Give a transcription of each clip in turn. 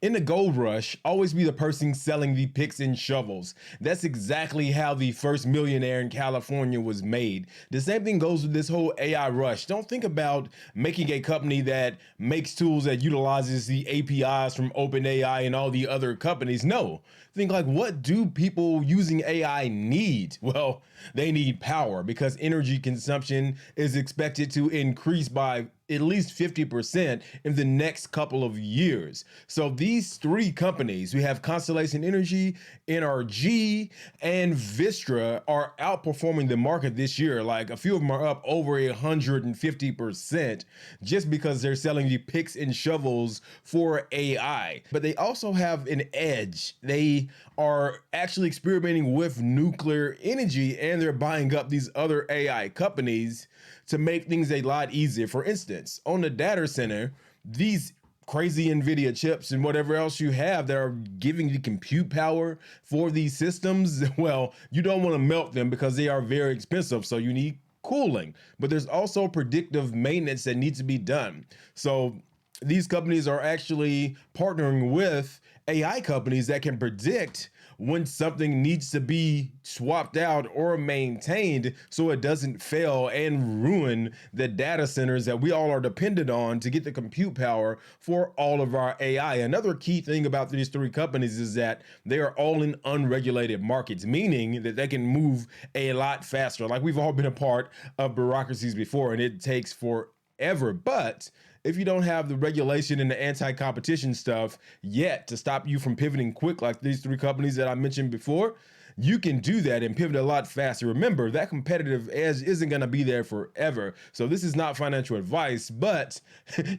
In the gold rush, always be the person selling the picks and shovels. That's exactly how the first millionaire in California was made. The same thing goes with this whole AI rush. Don't think about making a company that makes tools that utilizes the APIs from OpenAI and all the other companies. No, think like, what do people using AI need? Well, they need power because energy consumption is expected to increase by at least 50% in the next couple of years. So these three companies, we have Constellation Energy, NRG, and Vistra are outperforming the market this year. Like a few of them are up over 150% just because they're selling the picks and shovels for AI. But they also have an edge. They are actually experimenting with nuclear energy and they're buying up these other AI companies to make things a lot easier. For instance, on the data center, these crazy NVIDIA chips and whatever else you have that are giving you compute power for these systems, well, you don't want to melt them because they are very expensive. So you need cooling, but there's also predictive maintenance that needs to be done. So these companies are actually partnering with AI companies that can predict when something needs to be swapped out or maintained so it doesn't fail and ruin the data centers that we all are dependent on to get the compute power for all of our AI. Another key thing about these three companies is that they are all in unregulated markets, meaning that they can move a lot faster. Like we've all been a part of bureaucracies before and it takes forever. But if you don't have the regulation and the anti-competition stuff yet to stop you from pivoting quick like these three companies that I mentioned before, you can do that and pivot a lot faster. Remember, that competitive edge isn't going to be there forever. So this is not financial advice, but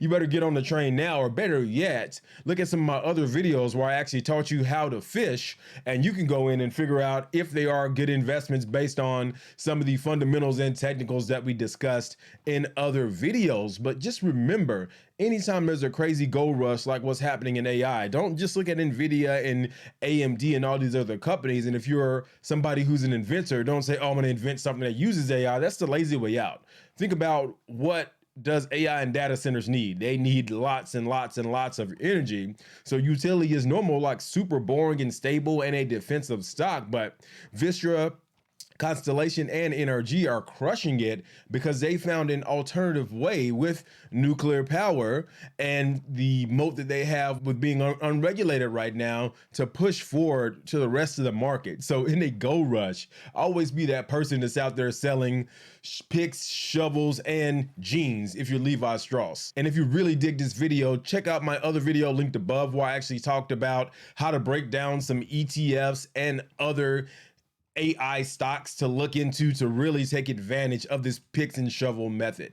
you better get on the train now, or better yet, look at some of my other videos where I actually taught you how to fish, and you can go in and figure out if they are good investments based on some of the fundamentals and technicals that we discussed in other videos. But just remember, anytime there's a crazy gold rush like what's happening in AI, don't just look at NVIDIA and AMD and all these other companies. And if you're somebody who's an inventor, don't say, oh, I'm going to invent something that uses AI. That's the lazy way out. Think about what does AI and data centers need? They need lots and lots and lots of energy. So utility is normal, like super boring and stable and a defensive stock. But Vistra, Constellation, and NRG are crushing it because they found an alternative way with nuclear power and the moat that they have with being unregulated right now to push forward to the rest of the market. So in a gold rush, always be that person that's out there selling picks, shovels, and jeans if you're Levi Strauss. And if you really dig this video, check out my other video linked above where I actually talked about how to break down some ETFs and other AI stocks to look into to really take advantage of this picks and shovel method.